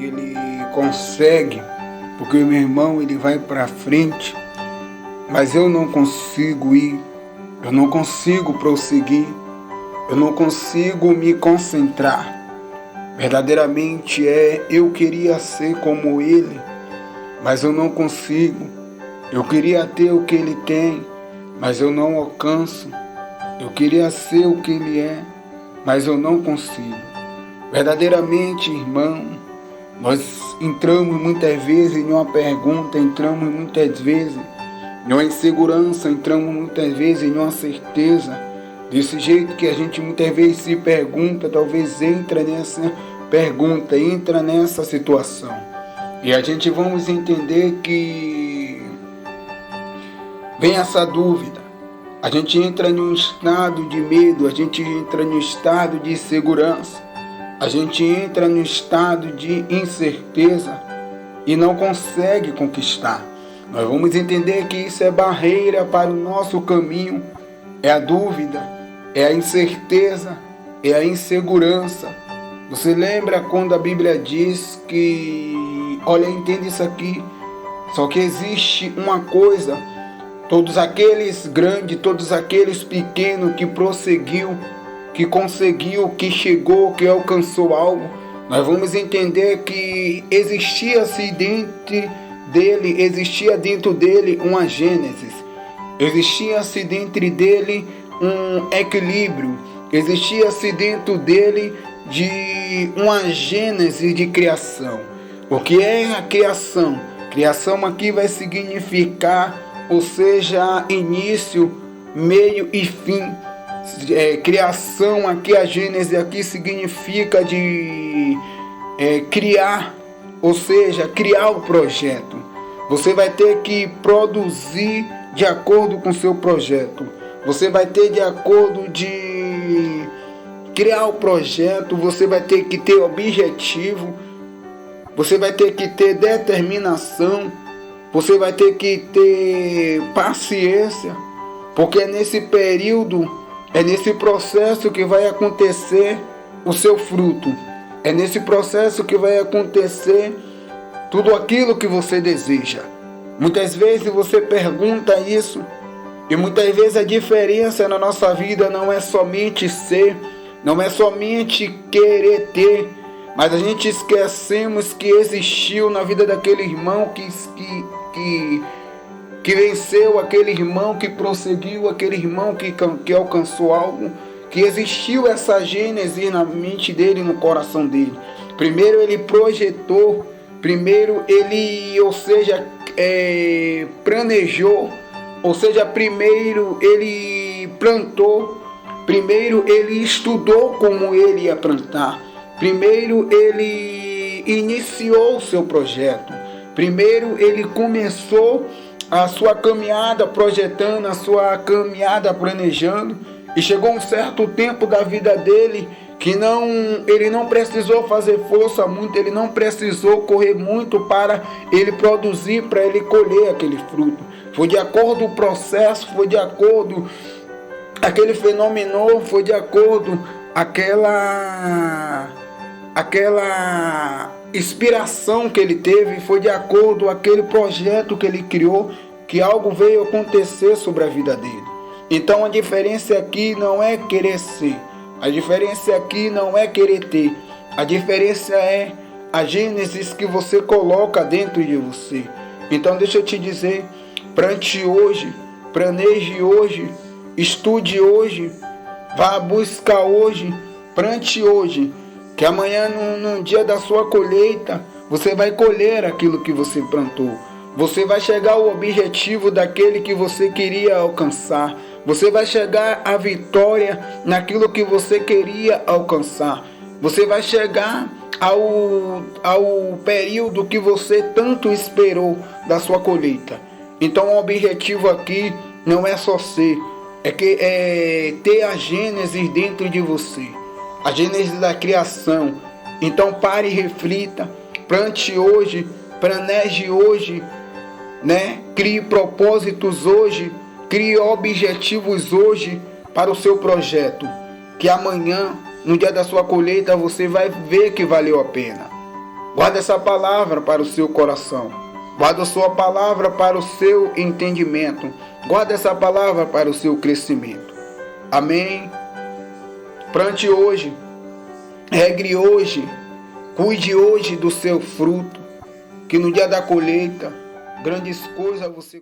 ele consegue, porque o meu irmão ele vai para frente, mas eu não consigo ir, eu não consigo prosseguir, eu não consigo me concentrar. Verdadeiramente eu queria ser como ele, mas eu não consigo. Eu queria ter o que ele tem, mas eu não alcanço. Eu queria ser o que ele é, mas eu não consigo. Verdadeiramente, irmão, nós entramos muitas vezes em uma pergunta, entramos muitas vezes em uma insegurança, entramos muitas vezes em uma certeza. Desse jeito que a gente muitas vezes se pergunta, talvez entra nessa pergunta, entra nessa situação. E a gente vamos entender que vem essa dúvida. A gente entra em um estado de medo, a gente entra em um estado de insegurança, a gente entra em um estado de incerteza e não consegue conquistar. Nós vamos entender que isso é barreira para o nosso caminho, é a dúvida, é a incerteza, é a insegurança. Você lembra quando a Bíblia diz que, olha, entende isso aqui, só que existe uma coisa. Todos aqueles grandes, todos aqueles pequenos que prosseguiu, que conseguiu, que chegou, que alcançou algo, nós vamos entender que existia dentro dele uma gênesis, existia-se dentro dele um equilíbrio, existia-se dentro dele de uma gênese de criação. O que é a criação? Criação aqui vai significar, ou seja, início, meio e fim. Criação aqui, a gênese aqui significa de criar, ou seja, criar o projeto. Você vai ter que produzir de acordo com o seu projeto. Você vai ter de acordo de criar o projeto, você vai ter que ter objetivo, você vai ter que ter determinação, você vai ter que ter paciência, porque é nesse período, é nesse processo que vai acontecer o seu fruto. É nesse processo que vai acontecer tudo aquilo que você deseja. Muitas vezes você pergunta isso, e muitas vezes a diferença na nossa vida não é somente ser, não é somente querer ter, mas a gente esquecemos que existiu na vida daquele irmão que venceu, aquele irmão que prosseguiu, aquele irmão que alcançou algo, que existiu essa gênese na mente dele, no coração dele. Primeiro ele projetou, primeiro ele, ou seja, planejou, ou seja, primeiro ele plantou, primeiro ele estudou como ele ia plantar, primeiro ele iniciou o seu projeto, primeiro ele começou a sua caminhada projetando, a sua caminhada planejando, e chegou um certo tempo da vida dele que ele não precisou fazer força muito, ele não precisou correr muito para ele produzir, para ele colher aquele fruto. Foi de acordo com o processo, foi de acordo aquele fenômeno, foi de acordo aquela inspiração que ele teve, foi de acordo com aquele projeto que ele criou, que algo veio acontecer sobre a vida dele. Então a diferença aqui não é querer ser, a diferença aqui não é querer ter, a diferença é a gênese que você coloca dentro de você. Então deixa eu te dizer, plante hoje, planeje hoje, estude hoje, vá buscar hoje, plante hoje, que amanhã no dia da sua colheita, você vai colher aquilo que você plantou. Você vai chegar ao objetivo daquele que você queria alcançar. Você vai chegar à vitória naquilo que você queria alcançar. Você vai chegar ao período que você tanto esperou da sua colheita. Então o objetivo aqui não é só ser, é ter a gênese dentro de você. A gênese da criação. Então pare e reflita, plante hoje, planeje hoje, crie propósitos hoje, crie objetivos hoje para o seu projeto, que amanhã, no dia da sua colheita, você vai ver que valeu a pena. Guarda essa palavra para o seu coração. Guarda a sua palavra para o seu entendimento. Guarda essa palavra para o seu crescimento. Amém? Plante hoje. Regue hoje. Cuide hoje do seu fruto. Que no dia da colheita, grandes coisas você...